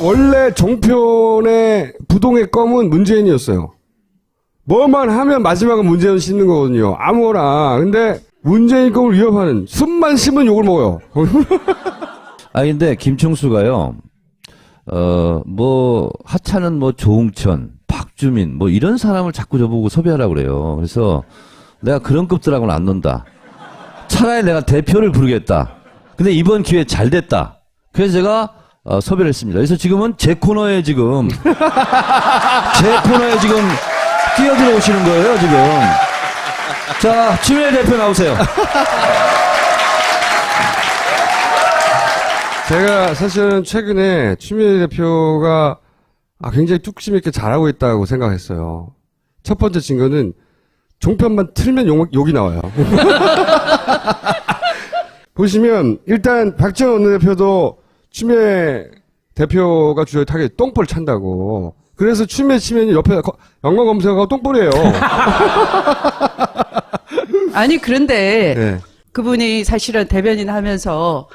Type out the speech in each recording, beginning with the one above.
원래 종편의 부동의 껌은 문재인이었어요. 뭐만 하면 마지막은 문재인 씻는 거거든요. 아무거나. 근데 문재인 껌을 위협하는 숨만 쉬면 욕을 먹어요. 근데 김총수가요, 하찮은 조홍천, 박주민, 이런 사람을 자꾸 저보고 섭외하라고 그래요. 그래서 내가 그런 급들하고는 안 논다. 차라리 내가 대표를 부르겠다. 근데 이번 기회 잘 됐다. 그래서 제가 섭외를 했습니다. 그래서 지금은 제 코너에 지금 뛰어들어 오시는 거예요, 지금. 자, 추미애 대표 나오세요. 제가 사실은 최근에 추미애 대표가 굉장히 뚝심 있게 잘하고 있다고 생각했어요. 첫 번째 증거는 종편만 틀면 욕이 나와요. 보시면 일단 박지원 원내대표도 추미애 대표가 주요 타겟 똥볼 찬다고. 그래서 추미애 치면 옆에 연관 검색어가 똥볼이에요. 아니 그런데 네. 그분이 사실은 대변인 하면서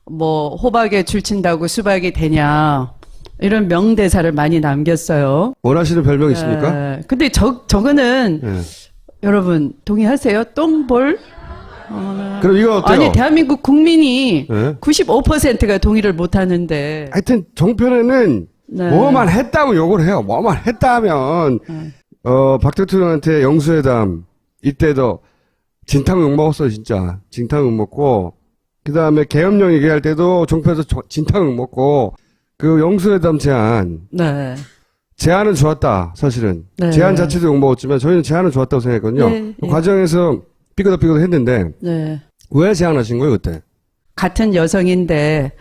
호박에 줄친다고 수박이 되냐 이런 명대사를 많이 남겼어요. 원하시는 별명 있습니까? 근데 저거는 네. 여러분 동의하세요? 똥볼? 그럼 이거 어때요? 아니 대한민국 국민이 네. 95%가 동의를 못 하는데. 하여튼 종편에는 네. 뭐만 했다면 욕을 해요. 뭐만 했다 하면 박 대통령한테 영수회담 이때도 진탕 욕 먹었어요. 진짜 진탕 욕 먹고 그 다음에 계엄령 얘기할 때도 종편에서 진탕 욕 먹고 그 영수회담 제안 네. 제안은 좋았다. 사실은 네. 제안 자체도 욕 먹었지만 저희는 제안은 좋았다고 생각했거든요. 네. 그 과정에서 삐그덕 했는데 네. 왜 제안하신 거예요 그때? 같은 여성인데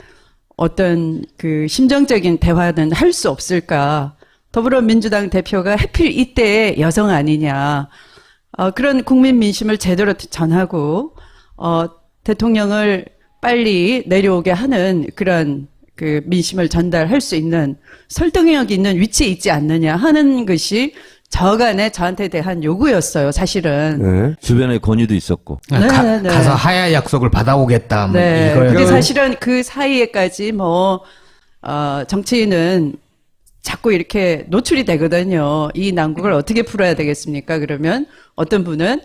어떤 그 심정적인 대화는 할 수 없을까? 더불어민주당 대표가 하필 이때 여성 아니냐? 그런 국민 민심을 제대로 전하고 대통령을 빨리 내려오게 하는 그런 그 민심을 전달할 수 있는 설득력 있는 위치에 있지 않느냐 하는 것이 저간에 저한테 대한 요구였어요, 사실은. 네. 주변에 권유도 있었고. 네, 네. 가서 하야 약속을 받아오겠다. 네. 이거요. 근데 사실은 그 사이에까지 정치인은 자꾸 이렇게 노출이 되거든요. 이 난국을 어떻게 풀어야 되겠습니까? 그러면 어떤 분은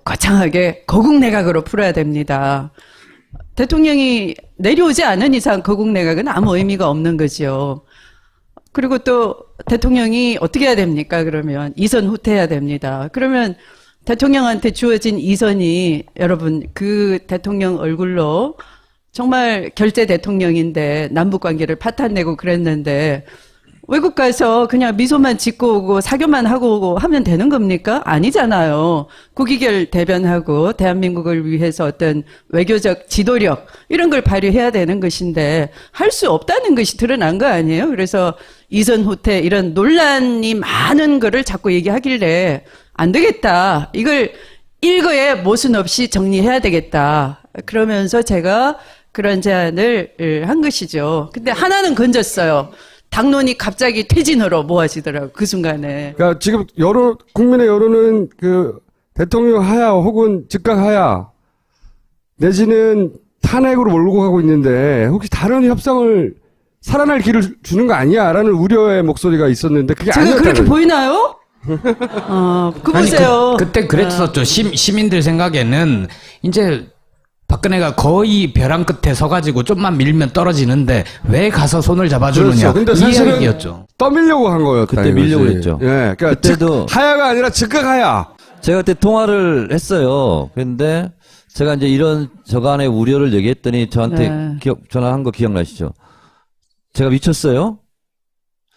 거창하게 거국내각으로 풀어야 됩니다. 대통령이 내려오지 않은 이상 거국내각은 아무 의미가 없는 거죠. 그리고 또 대통령이 어떻게 해야 됩니까? 그러면 이선 후퇴해야 됩니다. 그러면 대통령한테 주어진 이선이 여러분 그 대통령 얼굴로 정말 결재 대통령인데 남북관계를 파탄내고 그랬는데 외국 가서 그냥 미소만 짓고 오고 사교만 하고 오고 하면 되는 겁니까? 아니잖아요. 국익을 대변하고 대한민국을 위해서 어떤 외교적 지도력 이런 걸 발휘해야 되는 것인데 할 수 없다는 것이 드러난 거 아니에요? 그래서 이선 후퇴 이런 논란이 많은 거를 자꾸 얘기하길래 안 되겠다. 이걸 일거에 모순 없이 정리해야 되겠다. 그러면서 제가 그런 제안을 한 것이죠. 근데 하나는 건졌어요. 당론이 갑자기 퇴진으로 모아지더라고요. 그 순간에. 그러니까 지금 국민의 여론은 그 대통령 하야 혹은 즉각 하야 내지는 탄핵으로 몰고 가고 있는데 혹시 다른 협상을 살아날 길을 주는 거 아니야? 라는 우려의 목소리가 있었는데 그게 제가 아니었다는 그렇게 보이나요? 보세요. 그때 그랬었죠. 시민들 생각에는 이제 박근혜가 거의 벼랑 끝에 서가지고 좀만 밀면 떨어지는데 왜 가서 손을 잡아주느냐. 그렇죠. 근데 이 사실은 이야기였죠. 떠밀려고 한 거였다. 그때 이거지. 밀려고 했죠. 예, 그러니까 그때도 하야가 아니라 즉각 하야. 제가 그때 통화를 했어요. 근데 제가 이제 이런 저간의 우려를 얘기했더니 저한테 전화한 거 기억나시죠? 제가 미쳤어요?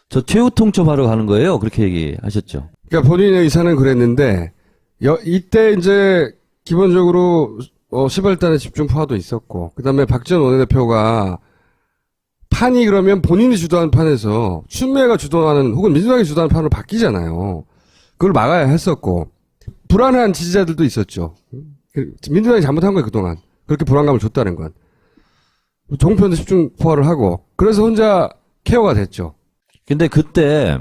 저 최후 통첩하러 가는 거예요. 그렇게 얘기하셨죠. 그러니까 본인의 의사는 그랬는데 이때 이제 기본적으로 시발단의 집중 포화도 있었고 그다음에 박지원 원내대표가 판이 그러면 본인이 주도하는 판에서 추미애가 주도하는 혹은 민주당이 주도하는 판으로 바뀌잖아요. 그걸 막아야 했었고 불안한 지지자들도 있었죠. 민주당이 잘못한 거예요 그동안. 그렇게 불안감을 줬다는 건. 종편도 집중 포화를 하고 그래서 혼자 케어가 됐죠. 근데 그때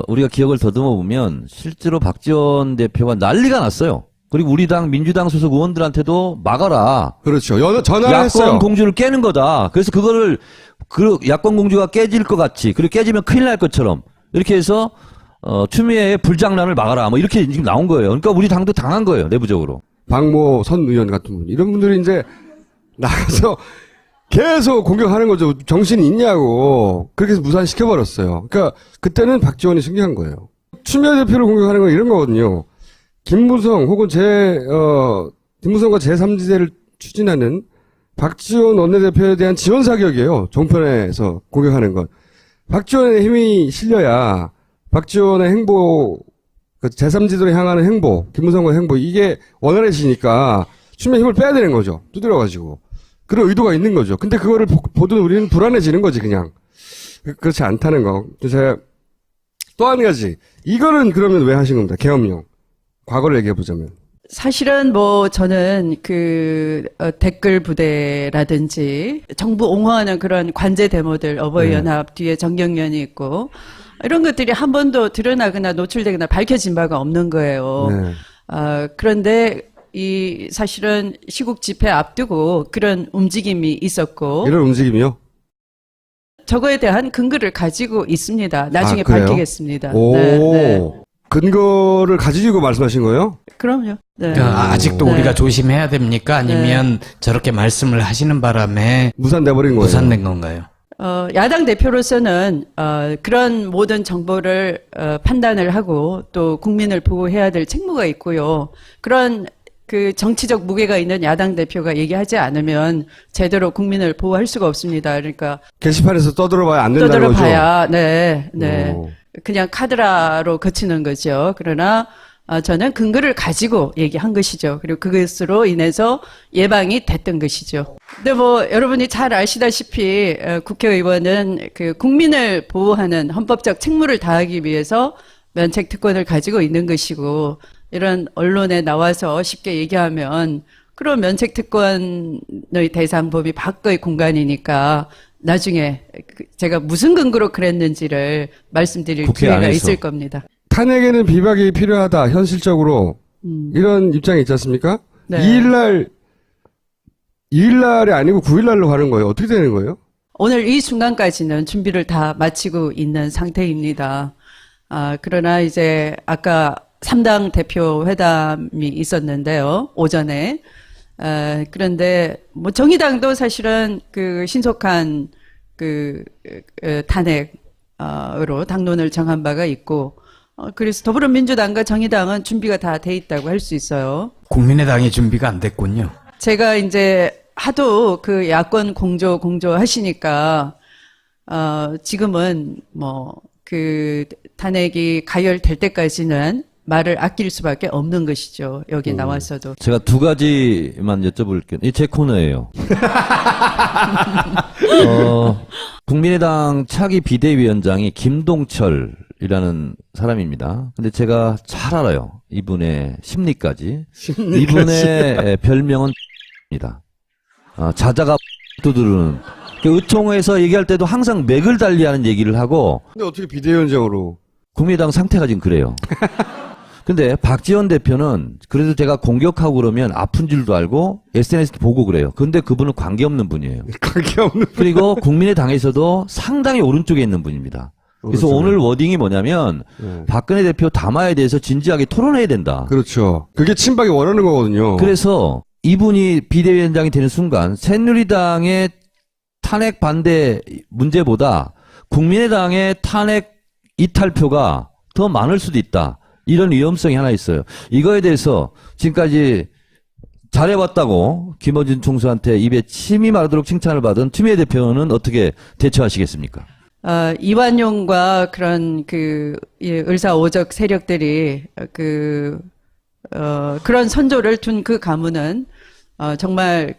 우리가 기억을 더듬어 보면 실제로 박지원 대표가 난리가 났어요. 그리고 우리 당 민주당 소속 의원들한테도 막아라. 그렇죠. 전화를 야권 했어요. 공주를 깨는 거다. 그래서 그거를 그 야권 공주가 깨질 것 같이, 그리고 깨지면 큰일 날 것처럼 이렇게 해서 추미애의 불장난을 막아라. 뭐 이렇게 지금 나온 거예요. 그러니까 우리 당도 당한 거예요, 내부적으로. 박모 선 의원 같은 분, 이런 분들이 이제 나가서 계속 공격하는 거죠. 정신이 있냐고. 그렇게 해서 무산시켜버렸어요. 그러니까 그때는 박지원이 승리한 거예요. 추미애 대표를 공격하는 건 이런 거거든요. 김무성 혹은 김무성과 제3지대를 추진하는 박지원 원내대표에 대한 지원 사격이에요. 종편에서 공격하는 건. 박지원의 힘이 실려야 박지원의 행보, 그 제3지도로 향하는 행보, 김무성과의 행보, 이게 원활해지니까 추미애 힘을 빼야 되는 거죠. 두드려가지고. 그런 의도가 있는 거죠. 근데 그거를 보던 우리는 불안해지는 거지, 그냥. 그렇지 않다는 거. 제가 또 한 가지. 이거는 그러면 왜 하신 겁니다? 계엄령. 과거를 얘기해보자면. 사실은 뭐 저는 댓글 부대라든지 정부 옹호하는 그런 관제 데모들, 어버이연합 뒤에 정경련이 있고 이런 것들이 한 번도 드러나거나 노출되거나 밝혀진 바가 없는 거예요. 네. 그런데 사실은 시국 집회 앞두고 그런 움직임이 있었고 이런 움직임이요? 저거에 대한 근거를 가지고 있습니다. 나중에 그래요? 밝히겠습니다. 오. 네, 네. 근거를 가지고 말씀하신 거예요? 그럼요. 네. 아직도 네. 우리가 조심해야 됩니까? 아니면 저렇게 말씀을 하시는 바람에 무산돼버린 거예요. 무산된 건가요? 야당 대표로서는 그런 모든 정보를 판단을 하고 또 국민을 보호해야 될 책무가 있고요. 그런 그 정치적 무게가 있는 야당 대표가 얘기하지 않으면 제대로 국민을 보호할 수가 없습니다. 그러니까 게시판에서 떠들어봐야 안 된다는 거죠? 떠들어봐야 네. 오. 그냥 카드라로 그치는 거죠. 그러나 저는 근거를 가지고 얘기한 것이죠. 그리고 그것으로 인해서 예방이 됐던 것이죠. 근데 뭐 여러분이 잘 아시다시피 국회의원은 그 국민을 보호하는 헌법적 책무를 다하기 위해서 면책 특권을 가지고 있는 것이고 이런 언론에 나와서 쉽게 얘기하면 그런 면책 특권의 대상 범위 밖의 공간이니까 나중에 제가 무슨 근거로 그랬는지를 말씀드릴 국회 기회가 안에서. 있을 겁니다. 탄핵에는 비박이 필요하다, 현실적으로. 이런 입장이 있지 않습니까? 네. 2일날이 아니고 9일날로 가는 거예요. 어떻게 되는 거예요? 오늘 이 순간까지는 준비를 다 마치고 있는 상태입니다. 그러나 이제 아까 3당 대표 회담이 있었는데요. 오전에. 그런데 뭐 정의당도 사실은 그 신속한 탄핵으로 당론을 정한 바가 있고 그래서 더불어민주당과 정의당은 준비가 다 돼 있다고 할 수 있어요. 국민의당이 준비가 안 됐군요. 제가 이제 하도 그 야권 공조 하시니까 지금은 뭐 그 탄핵이 가열될 때까지는 말을 아낄 수밖에 없는 것이죠. 여기 나와서도. 제가 두 가지만 여쭤볼게요. 이게 제 코너예요. 국민의당 차기 비대위원장이 김동철이라는 사람입니다. 근데 제가 잘 알아요. 이분의 심리까지. 이분의 별명은 입니다. 자자가 두드르는. 의총에서 얘기할 때도 항상 맥을 달리하는 얘기를 하고. 근데 어떻게 비대위원장으로? 국민의당 상태가 지금 그래요. 근데 박지원 대표는 그래도 제가 공격하고 그러면 아픈 줄도 알고 SNS 보고 그래요. 근데 그분은 관계없는 분이에요. 관계없는. 그리고 국민의당에서도 상당히 오른쪽에 있는 분입니다. 그래서 오른쪽에. 오늘 워딩이 뭐냐면 박근혜 대표 담화에 대해서 진지하게 토론해야 된다. 그렇죠. 그게 친박이 원하는 거거든요. 그래서 이분이 비대위원장이 되는 순간 새누리당의 탄핵 반대 문제보다 국민의당의 탄핵 이탈표가 더 많을 수도 있다. 이런 위험성이 하나 있어요. 이거에 대해서 지금까지 잘해왔다고 김어준 총수한테 입에 침이 마르도록 칭찬을 받은 추미애 대표는 어떻게 대처하시겠습니까? 이완용과 그런 을사오적 세력들이 그런 선조를 둔 그 가문은 정말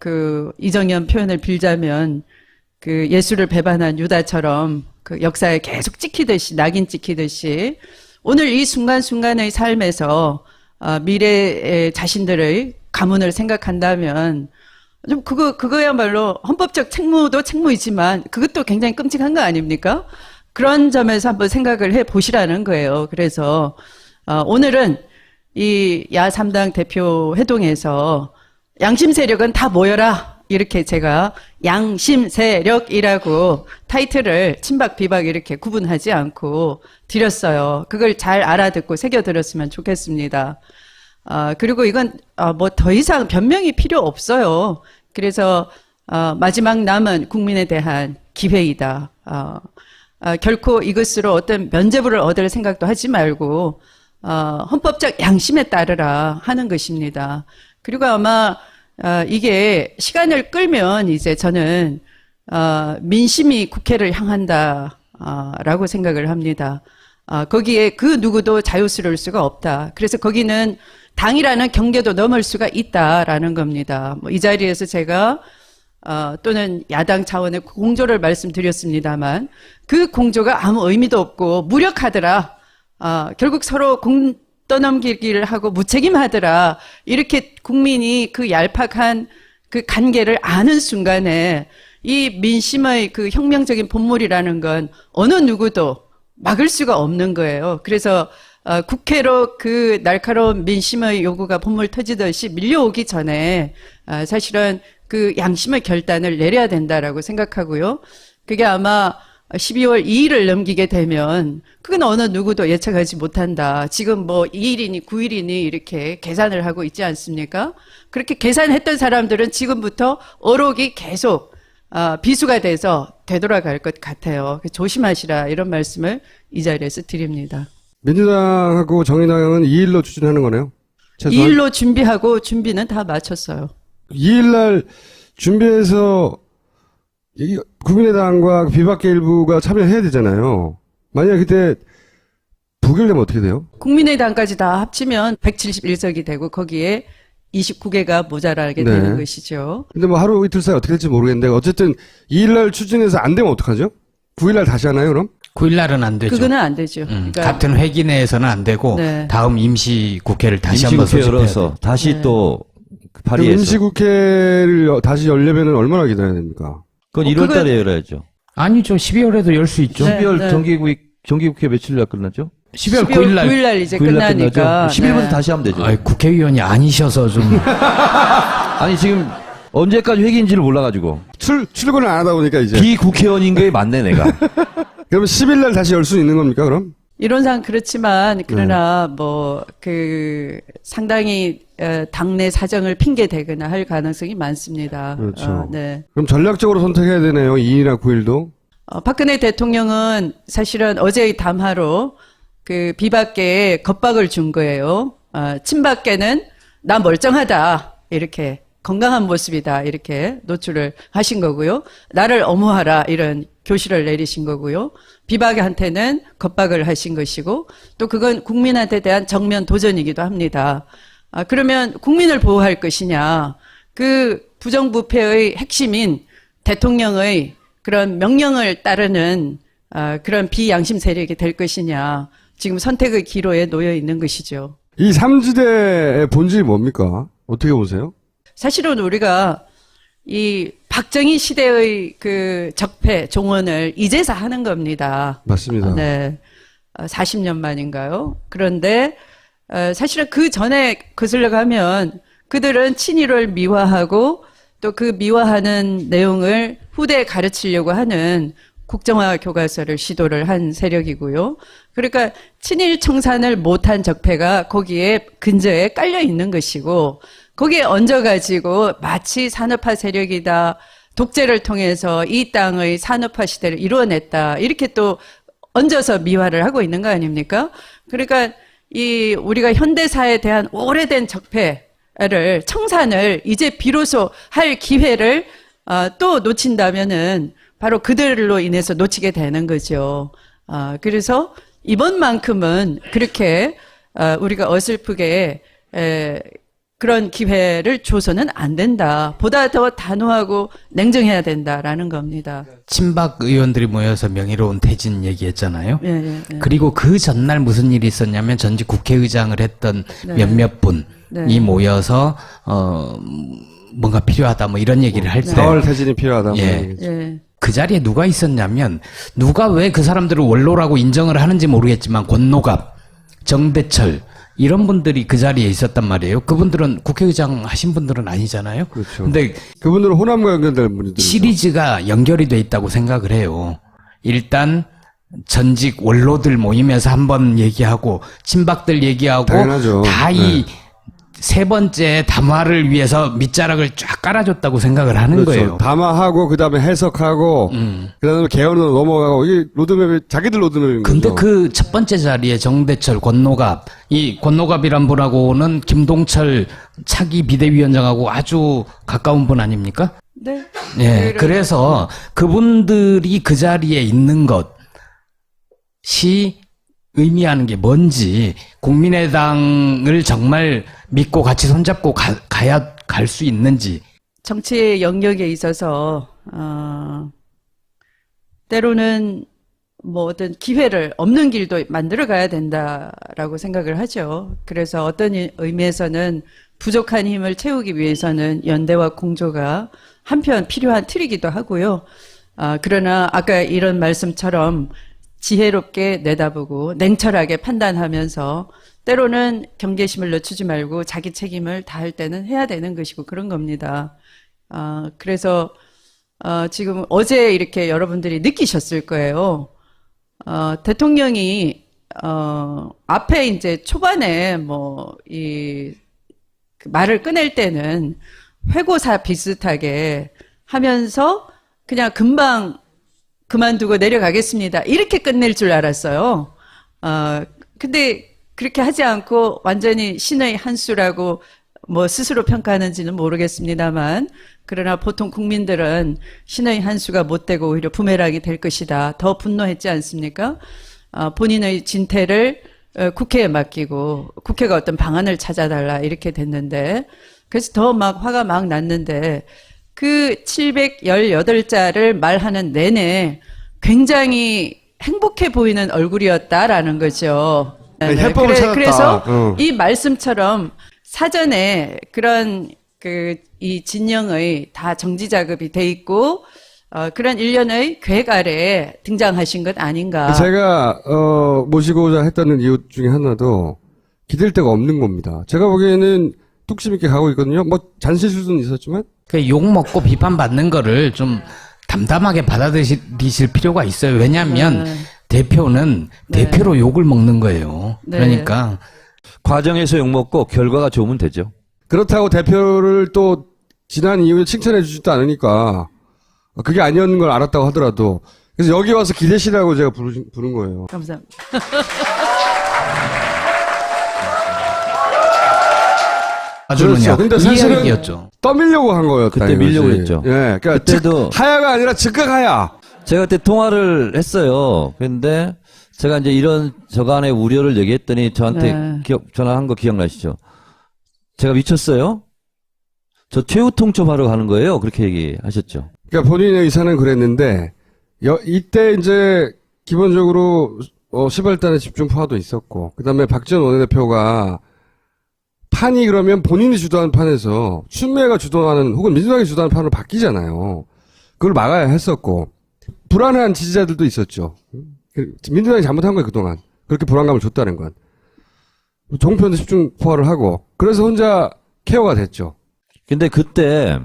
이정현 표현을 빌자면 예수를 배반한 유다처럼 역사에 계속 찍히듯이 낙인 찍히듯이 오늘 이 순간순간의 삶에서 미래의 자신들의 가문을 생각한다면 좀 그거야말로 헌법적 책무도 책무이지만 그것도 굉장히 끔찍한 거 아닙니까? 그런 점에서 한번 생각을 해 보시라는 거예요. 그래서 오늘은 이 야3당 대표 회동에서 양심 세력은 다 모여라. 이렇게 제가 양심 세력이라고 타이틀을 친박 비박 이렇게 구분하지 않고 드렸어요. 그걸 잘 알아듣고 새겨들었으면 좋겠습니다. 그리고 이건 뭐 더 이상 변명이 필요 없어요. 그래서 마지막 남은 국민에 대한 기회이다. 결코 이것으로 어떤 면죄부를 얻을 생각도 하지 말고 헌법적 양심에 따르라 하는 것입니다. 그리고 아마 이게 시간을 끌면 이제 저는 민심이 국회를 향한다라고 생각을 합니다. 거기에 그 누구도 자유스러울 수가 없다. 그래서 거기는 당이라는 경계도 넘을 수가 있다라는 겁니다. 뭐 이 자리에서 제가 또는 야당 차원의 공조를 말씀드렸습니다만 그 공조가 아무 의미도 없고 무력하더라. 결국 서로 공 떠넘기기를 하고 무책임하더라. 이렇게 국민이 그 얄팍한 그 관계를 아는 순간에 이 민심의 그 혁명적인 본물이라는 건 어느 누구도 막을 수가 없는 거예요. 그래서 국회로 그 날카로운 민심의 요구가 본물 터지듯이 밀려오기 전에 사실은 그 양심의 결단을 내려야 된다라고 생각하고요. 그게 아마 12월 2일을 넘기게 되면 그건 어느 누구도 예측하지 못한다. 지금 뭐 2일이니 9일이니 이렇게 계산을 하고 있지 않습니까? 그렇게 계산했던 사람들은 지금부터 어록이 계속 비수가 돼서 되돌아갈 것 같아요. 조심하시라 이런 말씀을 이 자리에서 드립니다. 민주당하고 정의당은 2일로 추진하는 거네요. 최소한. 2일로 준비하고 준비는 다 마쳤어요. 2일날 준비해서 이 국민의당과 비박계 일부가 참여해야 되잖아요. 만약 그때 부결되면 어떻게 돼요? 국민의당까지 다 합치면 171석이 되고 거기에 29개가 모자라게 네. 되는 것이죠. 근데 뭐 하루 이틀 사이 어떻게 될지 모르겠는데 어쨌든 2일날 추진해서 안 되면 어떡하죠? 9일날 다시 하나요 그럼? 9일날은 안 되죠. 그거는 안 되죠. 그러니까 같은 회기 내에서는 안 되고 네. 다음 임시 국회를 다시 한번 임시국회 소집해야 열어서 돼요. 다시 네. 또 그럼 발의해서. 임시국회를 다시 열려면 얼마나 기다려야 됩니까? 그건 1월 달에 열어야죠. 아니죠. 12월에도 열 수 있죠. 네. 12월 정기국회 며칠 날 끝나죠? 12월 12월 9일날 9일날 이제 9일 날 끝나니까. 끝나죠. 10일부터 네. 다시 하면 되죠. 아이, 국회의원이 아니셔서 좀 아니 지금 언제까지 회기인지를 몰라가지고 출근을 안 하다 보니까 이제 비국회의원인 거에 맞네 내가. 그러면 10일날 다시 열 수 있는 겁니까 그럼? 이론상 그렇지만 그러나 네. 뭐 그 상당히 당내 사정을 핑계 대거나 할 가능성이 많습니다. 그렇죠. 네. 그럼 전략적으로 선택해야 되네요. 2일이나 9일도. 박근혜 대통령은 사실은 어제의 담화로 그 비박계에 겁박을 준 거예요. 친박계는 나 멀쩡하다 이렇게 건강한 모습이다 이렇게 노출을 하신 거고요. 나를 엄호하라 이런 교시를 내리신 거고요. 비박한테는 겁박을 하신 것이고 또 그건 국민한테 대한 정면 도전이기도 합니다. 그러면 국민을 보호할 것이냐. 그 부정부패의 핵심인 대통령의 그런 명령을 따르는 그런 비양심 세력이 될 것이냐. 지금 선택의 기로에 놓여 있는 것이죠. 이 3지대의 본질이 뭡니까? 어떻게 보세요? 사실은 우리가 이 박정희 시대의 그 적폐 종언을 이제서 하는 겁니다. 맞습니다. 네. 40년 만인가요? 그런데 사실은 그 전에 거슬러 가면 그들은 친일을 미화하고 또 그 미화하는 내용을 후대에 가르치려고 하는 국정화 교과서를 시도를 한 세력이고요. 그러니까 친일 청산을 못한 적폐가 거기에 근저에 깔려 있는 것이고 거기에 얹어가지고 마치 산업화 세력이다. 독재를 통해서 이 땅의 산업화 시대를 이루어냈다. 이렇게 또 얹어서 미화를 하고 있는 거 아닙니까? 그러니까 이 우리가 현대사에 대한 오래된 적폐를 청산을 이제 비로소 할 기회를 또 놓친다면은 바로 그들로 인해서 놓치게 되는 거죠. 그래서 이번만큼은 그렇게 우리가 어설프게 그런 기회를 줘서는 안 된다. 보다 더 단호하고 냉정해야 된다라는 겁니다. 친박 의원들이 모여서 명예로운 퇴진 얘기했잖아요. 예, 예, 예. 그리고 그 전날 무슨 일이 있었냐면 전직 국회의장을 했던 네. 몇몇 분이 네. 모여서 뭔가 필요하다 뭐 이런 얘기를 할 때 4월 퇴진이 필요하다. 뭐 예. 얘기죠. 예. 그 자리에 누가 있었냐면 누가 왜 그 사람들을 원로라고 인정을 하는지 모르겠지만 권노갑, 정대철 이런 분들이 그 자리에 있었단 말이에요. 그분들은 국회의장 하신 분들은 아니잖아요. 그렇죠. 근데 그분들은 호남과 연결된 분들이죠. 시리즈가 연결이 돼 있다고 생각을 해요. 일단 전직 원로들 모이면서 한번 얘기하고 친박들 얘기하고 당연하죠. 다 이 세 번째 담화를 위해서 밑자락을 쫙 깔아줬다고 생각을 하는 그렇죠. 거예요. 담화하고 그다음에 해석하고 그다음에 개헌으로 넘어가고 이게 로드맵이 자기들 로드맵인 근데 거죠. 그 첫 번째 자리에 정대철, 권노갑, 이 권노갑이란 분하고는 김동철 차기 비대위원장하고 아주 가까운 분 아닙니까? 네. 예, 그래서 그분들이 그 자리에 있는 것이 의미하는 게 뭔지 국민의당을 정말 믿고 같이 손잡고 갈 수 있는지. 정치의 영역에 있어서 때로는 뭐 어떤 기회를 없는 길도 만들어 가야 된다라고 생각을 하죠. 그래서 어떤 의미에서는 부족한 힘을 채우기 위해서는 연대와 공조가 한편 필요한 틀이기도 하고요. 그러나 아까 이런 말씀처럼 지혜롭게 내다보고 냉철하게 판단하면서 때로는 경계심을 늦추지 말고 자기 책임을 다할 때는 해야 되는 것이고 그런 겁니다. 그래서 지금 어제 이렇게 여러분들이 느끼셨을 거예요. 대통령이 앞에 이제 초반에 뭐 그 말을 꺼낼 때는 회고사 비슷하게 하면서 그냥 금방 그만두고 내려가겠습니다. 이렇게 끝낼 줄 알았어요. 근데 그렇게 하지 않고 완전히 신의 한 수라고 뭐 스스로 평가하는지는 모르겠습니다만, 그러나 보통 국민들은 신의 한 수가 못 되고 오히려 부메랑이 될 것이다. 더 분노했지 않습니까? 본인의 진퇴를 국회에 맡기고 국회가 어떤 방안을 찾아달라 이렇게 됐는데, 그래서 더 막 화가 막 났는데, 그 718자를 말하는 내내 굉장히 행복해 보이는 얼굴이었다라는 거죠. 아니, 해법을 찾았다. 그래서 이 말씀처럼 사전에 그런 이 진영의 다 정지 작업이 돼 있고 그런 일련의 계획 아래에 등장하신 것 아닌가. 제가 모시고자 했다는 이유 중에 하나도 기댈 데가 없는 겁니다. 제가 보기에는 뚝심 있게 가고 있거든요. 뭐 잔실수는 있었지만 그 욕 먹고 비판받는 거를 좀 담담하게 받아들이실 필요가 있어요. 왜냐하면 대표는 대표로 욕을 먹는 거예요. 네. 그러니까 과정에서 욕먹고 결과가 좋으면 되죠. 그렇다고 대표를 또 지난 이후에 칭찬해 주지도 않으니까 그게 아니었는 걸 알았다고 하더라도, 그래서 여기 와서 기대시라고 제가 부른 거예요. 감사합니다. 그렇죠. 근데 사실은 이야기였죠. 떠밀려고 한 거였다. 그때 이거지. 밀려고 했죠. 예, 그러니까 그때도 하야가 아니라 즉각 하야. 제가 그때 통화를 했어요. 근데 제가 이제 이런 저간의 우려를 얘기했더니 저한테 네. 전화한 거 기억나시죠? 제가 미쳤어요? 저 최후 통첩하러 가는 거예요. 그렇게 얘기하셨죠. 그러니까 본인의 의사는 그랬는데 이때 이제 기본적으로 시발단의 집중 포화도 있었고, 그다음에 박지원 원내대표가 판이 그러면 본인이 주도하는 판에서 추미애가 주도하는 혹은 민주당이 주도하는 판으로 바뀌잖아요. 그걸 막아야 했었고, 불안한 지지자들도 있었죠. 민주당이 잘못한 거예요, 그동안. 그렇게 불안감을 줬다는 건. 종편도 집중 포화를 하고, 그래서 혼자 케어가 됐죠. 근데 그때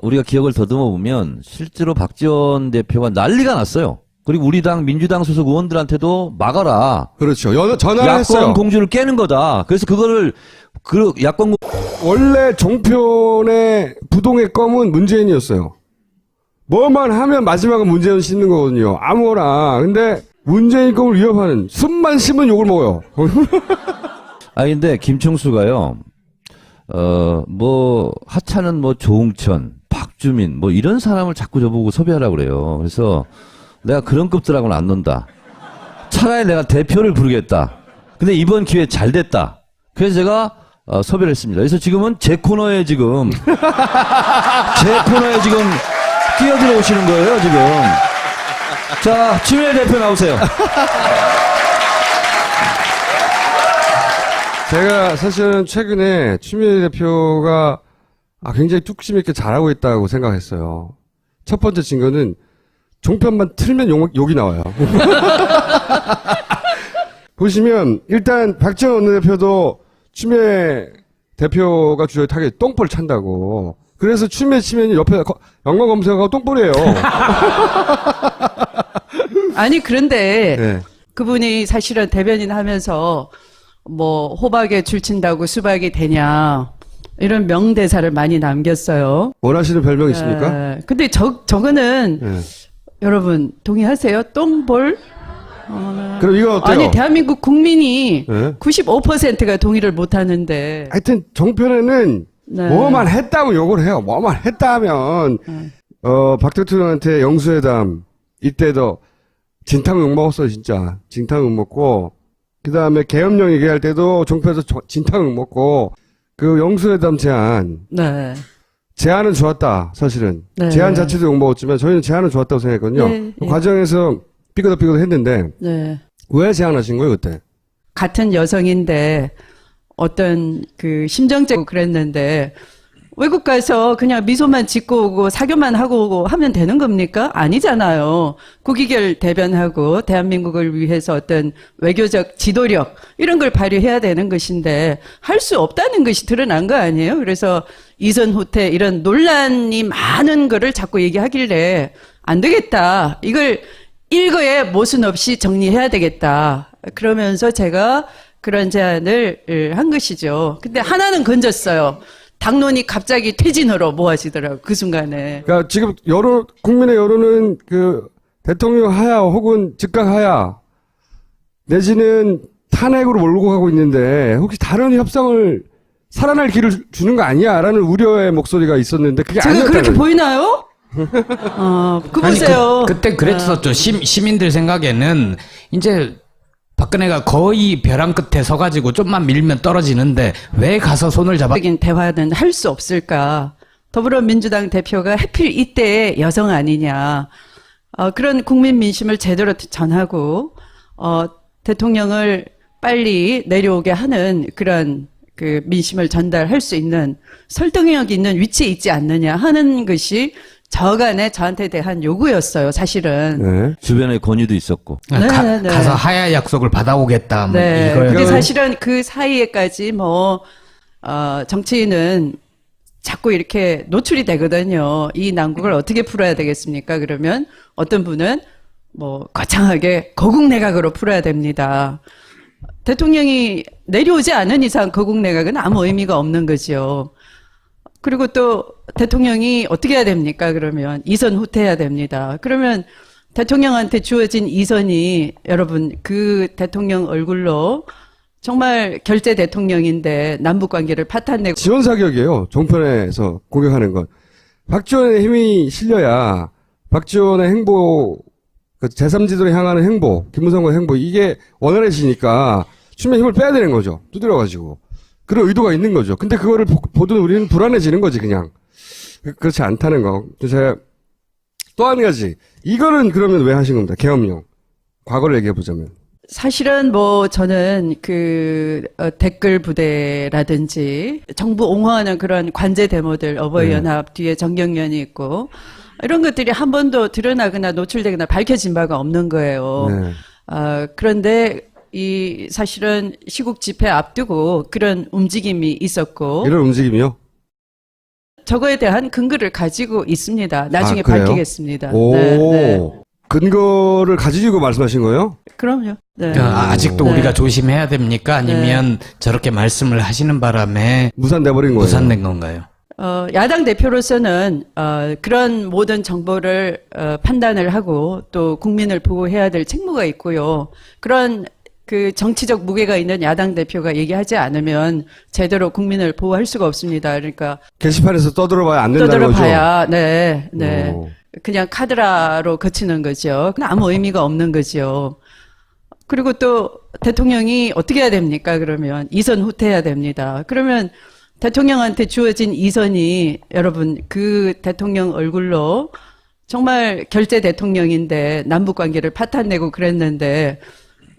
우리가 기억을 더듬어 보면 실제로 박지원 대표가 난리가 났어요. 그리고 우리 당 민주당 소속 의원들한테도 막아라. 그렇죠. 전화를 야권 했어요. 공주를 깨는 거다. 그래서 그거를 야권 원래 종편의 부동의 껌은 문재인이었어요. 뭐만 하면 마지막은 문재인 씻는 거거든요. 아무거나. 근데 문재인 껌을 위협하는, 숨만 쉬면 욕을 먹어요. 근데 김총수가요. 하찮은 조홍천, 박주민 이런 사람을 자꾸 저보고 섭외하라고 그래요. 그래서 내가 그런 급들하고는 안 논다. 차라리 내가 대표를 부르겠다. 근데 이번 기회에 잘 됐다. 그래서 제가 섭외를 했습니다. 그래서 지금은 제 코너에 지금 끼어들어 오시는 거예요, 지금. 자, 추미애 대표 나오세요. 제가 사실은 최근에 추미애 대표가 굉장히 뚝심 있게 잘하고 있다고 생각했어요. 첫 번째 증거는 종편만 틀면 욕이 나와요. 보시면 일단 박지원 원내대표도 추미애 대표가 주요 타겟 똥볼 찬다고. 그래서 추미애 치면 옆에 연관 검색어가 똥볼이에요. 아니 그런데 네. 그분이 사실은 대변인 하면서 뭐 호박에 줄친다고 수박이 되냐 이런 명대사를 많이 남겼어요. 원하시는 별명 있습니까? 근데 저거는 네. 여러분 동의하세요? 똥볼? 그럼 이거 어때요? 아니 대한민국 국민이 네. 95%가 동의를 못 하는데 하여튼 정편에는 네. 뭐만 했다면 욕을 해요. 뭐만 했다 하면 박 대통령한테 영수회담 이때도 진탕 욕 먹었어요. 진짜 진탕 욕 먹고 그 다음에 계엄령 얘기할 때도 종편에서 진탕 욕 먹고 그 영수회담 네. 제안은 좋았다. 사실은 네. 제안 자체도 욕 먹었지만 저희는 제안은 좋았다고 생각했거든요. 네, 그 네. 과정에서 삐그덕 했는데 네. 왜 제안하신 거예요 그때? 같은 여성인데 어떤 그 심정죄고 그랬는데 외국 가서 그냥 미소만 짓고 오고 사교만 하고 오고 하면 되는 겁니까? 아니잖아요. 국익을 대변하고 대한민국을 위해서 어떤 외교적 지도력 이런 걸 발휘해야 되는 것인데 할 수 없다는 것이 드러난 거 아니에요? 그래서 이선 후퇴 이런 논란이 많은 거를 자꾸 얘기하길래 안 되겠다. 이걸 일거에 모순 없이 정리해야 되겠다. 그러면서 제가 그런 제안을 한 것이죠. 근데 하나는 건졌어요. 당론이 갑자기 퇴진으로 모아지더라고요. 그 순간에. 그러니까 지금 국민의 여론은 그 대통령 하야 혹은 즉각 하야 내지는 탄핵으로 몰고 가고 있는데 혹시 다른 협상을 살아날 길을 주는 거 아니야라는 우려의 목소리가 있었는데 그게 제가 아니었다는 그렇게 보이나요? 그 보세요. 그때 그랬었죠. 시민들 생각에는 이제 박근혜가 거의 벼랑 끝에 서가지고 좀만 밀면 떨어지는데 왜 가서 손을 잡아? 적인 대화는 할 수 없을까? 더불어민주당 대표가 하필 이때 여성 아니냐? 그런 국민 민심을 제대로 전하고 대통령을 빨리 내려오게 하는 그런 그 민심을 전달할 수 있는 설득력 있는 위치에 있지 않느냐 하는 것이 저간에 저한테 대한 요구였어요, 사실은. 네. 주변에 권유도 있었고. 네, 네. 가서 하야 약속을 받아오겠다. 뭐 네. 이거요. 근데 사실은 그 사이에까지 정치인은 자꾸 이렇게 노출이 되거든요. 이 난국을 어떻게 풀어야 되겠습니까? 그러면 어떤 분은 거창하게 거국내각으로 풀어야 됩니다. 대통령이 내려오지 않은 이상 거국내각은 아무 의미가 없는 거죠. 그리고 또 대통령이 어떻게 해야 됩니까? 그러면 이선 후퇴해야 됩니다. 그러면 대통령한테 주어진 이선이 여러분 그 대통령 얼굴로 정말 결재 대통령인데 남북 관계를 파탄내고 지원 사격이에요. 종편에서 공격하는 건. 박지원의 힘이 실려야 박지원의 행보, 그 제3지도로 향하는 행보, 김무성의 행보 이게 원활해지니까 추미애 힘을 빼야 되는 거죠. 두드려가지고. 그런 의도가 있는 거죠. 근데 그거를 보던 우리는 불안해지는 거지 그냥. 그렇지 않다는 거. 제가 또 한 가지. 이거는 그러면 왜 하신 겁니다. 계엄령. 과거를 얘기해 보자면. 사실은 저는 댓글 부대라든지 정부 옹호하는 그런 관제 데모들 어버이연합 뒤에 정경련이 있고 이런 것들이 한 번도 드러나거나 노출되거나 밝혀진 바가 없는 거예요. 네. 그런데 사실은 시국 집회 앞두고 그런 움직임이 있었고 이런 움직임이요? 저거에 대한 근거를 가지고 있습니다. 나중에 그래요? 밝히겠습니다. 오. 네. 근거를 가지고 말씀하신 거예요? 그럼요. 네. 아직도 네. 우리가 조심해야 됩니까? 아니면 저렇게 말씀을 하시는 바람에 무산돼버린 거예요. 무산된 건가요? 야당 대표로서는 그런 모든 정보를 판단을 하고 또 국민을 보호해야 될 책무가 있고요. 그런 그 정치적 무게가 있는 야당 대표가 얘기하지 않으면 제대로 국민을 보호할 수가 없습니다. 그러니까 게시판에서 떠들어봐야 안 된다는 거죠? 떠들어봐야 네. 오. 그냥 카드라로 그치는 거죠. 아무 의미가 없는 거죠. 그리고 또 대통령이 어떻게 해야 됩니까? 그러면 이선 후퇴해야 됩니다. 그러면 대통령한테 주어진 이선이 여러분 그 대통령 얼굴로 정말 결재 대통령인데 남북 관계를 파탄내고 그랬는데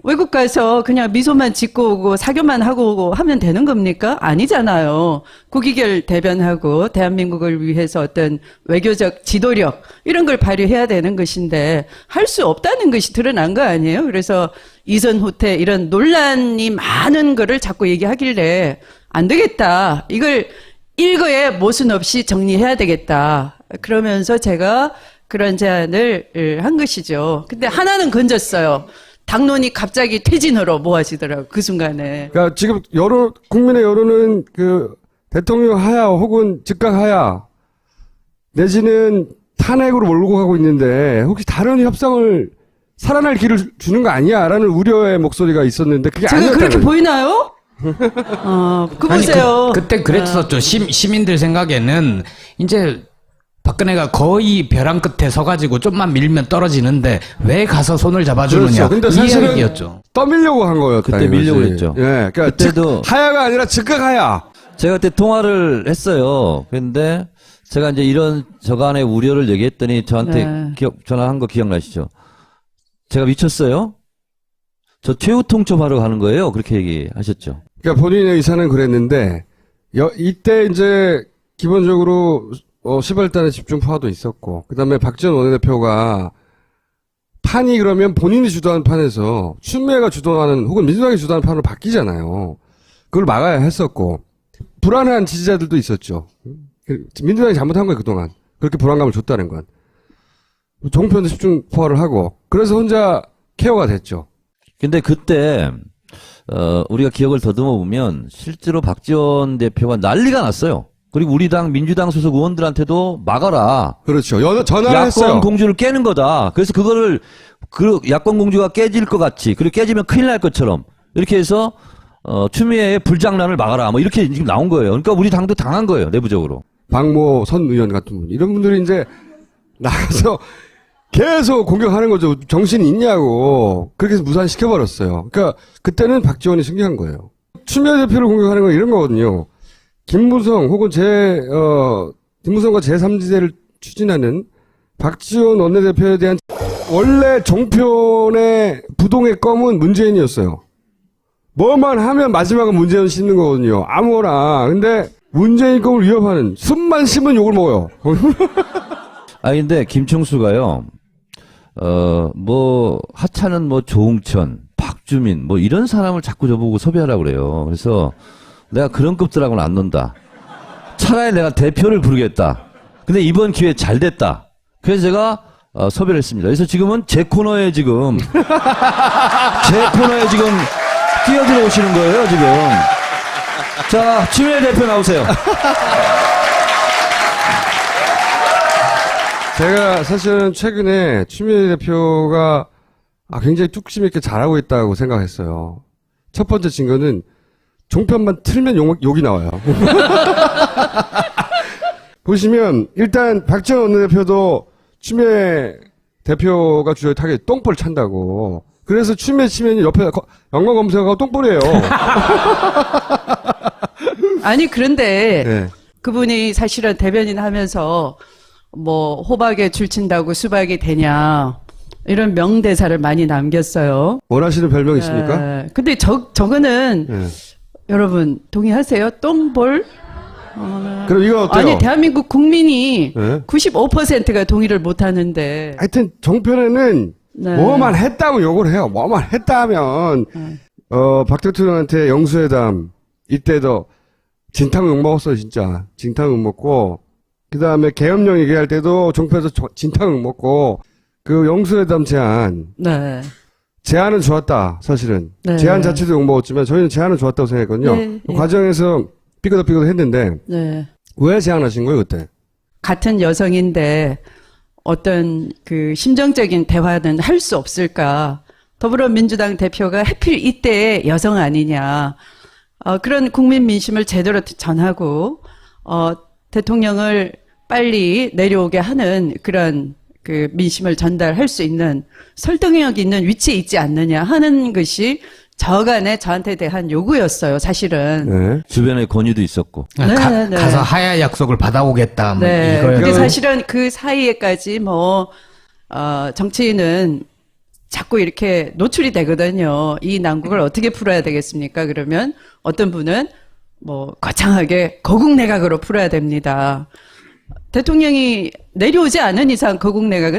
외국 가서 그냥 미소만 짓고 오고 사교만 하고 오고 하면 되는 겁니까? 아니잖아요. 국익을 대변하고 대한민국을 위해서 어떤 외교적 지도력 이런 걸 발휘해야 되는 것인데 할 수 없다는 것이 드러난 거 아니에요? 그래서 이선 후퇴 이런 논란이 많은 거를 자꾸 얘기하길래 안 되겠다. 이걸 일거에 모순 없이 정리해야 되겠다. 그러면서 제가 그런 제안을 한 것이죠. 근데 하나는 건졌어요. 당론이 갑자기 퇴진으로 모아지더라고요. 그 순간에. 그러니까 지금 국민의 여론은 그 대통령 하야 혹은 즉각 하야 내지는 탄핵으로 몰고 가고 있는데 혹시 다른 협상을 살아날 길을 주는 거 아니야라는 우려의 목소리가 있었는데 그게 제가 아니었다는 그렇게 거예요. 보이나요? 그 보세요. 그때 그랬었죠. 시민들 생각에는 이제 박근혜가 거의 벼랑 끝에 서가지고 좀만 밀면 떨어지는데 왜 가서 손을 잡아주느냐. 그렇죠. 근데 이 사실은 이야기였죠. 떠밀려고 한 거였다. 그때 이거지. 밀려고 했죠. 예, 그러니까 그때도 하야가 아니라 즉각 하야. 제가 그때 통화를 했어요. 근데 제가 이제 이런 저간의 우려를 얘기했더니 저한테 네. 전화한 거 기억나시죠? 제가 미쳤어요? 저 최후 통첩하러 가는 거예요. 그렇게 얘기하셨죠. 그러니까 본인의 의사는 그랬는데 이때 이제 기본적으로 시발단의 집중포화도 있었고 그다음에 박지원 원내대표가 판이 그러면 본인이 주도하는 판에서 추미애가 주도하는 혹은 민주당이 주도하는 판으로 바뀌잖아요. 그걸 막아야 했었고 불안한 지지자들도 있었죠. 민주당이 잘못한 거예요 그동안. 그렇게 불안감을 줬다는 건. 종편도 집중포화를 하고 그래서 혼자 케어가 됐죠. 근데 그때 우리가 기억을 더듬어 보면 실제로 박지원 대표가 난리가 났어요. 그리고 우리 당 민주당 소속 의원들한테도 막아라. 그렇죠. 전화를 야권 했어요. 공주를 깨는 거다. 그래서 그거를 야권 공주가 깨질 것 같이 그리고 깨지면 큰일 날 것처럼 이렇게 해서 추미애의 불장난을 막아라. 뭐 이렇게 지금 나온 거예요. 그러니까 우리 당도 당한 거예요. 내부적으로. 박모 선 의원 같은 분 이런 분들이 이제 나가서 계속 공격하는 거죠. 정신이 있냐고. 그렇게 해서 무산시켜버렸어요. 그러니까 그때는 박지원이 승리한 거예요. 추미애 대표를 공격하는 건 이런 거거든요. 김무성 혹은 김무성과 제3지대를 추진하는 박지원 원내대표에 대한 원래 종편의 부동의 껌은 문재인이었어요. 뭐만 하면 마지막은 문재인 씹는 거거든요. 아무거나. 근데 문재인 껌을 위협하는 숨만 쉬면 욕을 먹어요. 근데 김총수가요, 하차는 조홍천, 박주민, 이런 사람을 자꾸 저보고 섭외하라고 그래요. 그래서 내가 그런 급들하고는 안 논다. 차라리 내가 대표를 부르겠다. 근데 이번 기회 잘 됐다. 그래서 제가 섭외를 했습니다. 그래서 지금은 제 코너에 지금 뛰어들어 오시는 거예요, 지금. 자, 추미애 대표 나오세요. 제가 사실은 최근에 추미애 대표가 굉장히 뚝심 있게 잘하고 있다고 생각했어요. 첫 번째 증거는 종편만 틀면 욕이 나와요. 보시면 일단 박지원 원내대표도 추미애 대표가 주요 타겟 똥볼 찬다고. 그래서 추미애 치면 옆에 연관 검색하고 똥볼이에요. 아니 그런데 네. 그분이 사실은 대변인 하면서 호박에 줄 친다고 수박이 되냐 이런 명대사를 많이 남겼어요. 원하시는 별명 있습니까? 근데 저거는 네. 여러분 동의하세요? 똥볼? 그럼 이거 어때요? 아니 대한민국 국민이 네. 95%가 동의를 못 하는데 하여튼 종편에는 네. 뭐만 했다고 욕을 해요. 뭐만 했다 하면 박 대통령한테 영수회담 이때도 진탕 욕 먹었어요. 진짜 진탕 욕 먹고 그 다음에 계엄령 얘기할 때도 종편에서 진탕 욕 먹고 그 영수회담 네. 제안은 좋았다. 사실은 네. 제안 자체도 욕 먹었지만 저희는 제안은 좋았다고 생각했거든요. 네, 그 네. 과정에서 삐그덕 했는데 네. 왜 제안하신 거예요 그때? 같은 여성인데 어떤 그 심정적인 대화는 할 수 없을까? 더불어민주당 대표가 하필 이때 여성 아니냐? 그런 국민 민심을 제대로 전하고 대통령을 빨리 내려오게 하는 그런 그 민심을 전달할 수 있는 설득력 있는 위치에 있지 않느냐 하는 것이 저한테 대한 요구였어요, 사실은. 네. 주변에 권유도 있었고. 네, 네. 가서 하야 약속을 받아오겠다. 네. 이거요. 근데 사실은 그 사이에까지 정치인은 자꾸 이렇게 노출이 되거든요. 이 난국을 어떻게 풀어야 되겠습니까? 그러면 어떤 분은 거창하게 거국내각으로 풀어야 됩니다. 대통령이 내려오지 않은 이상 거국내각은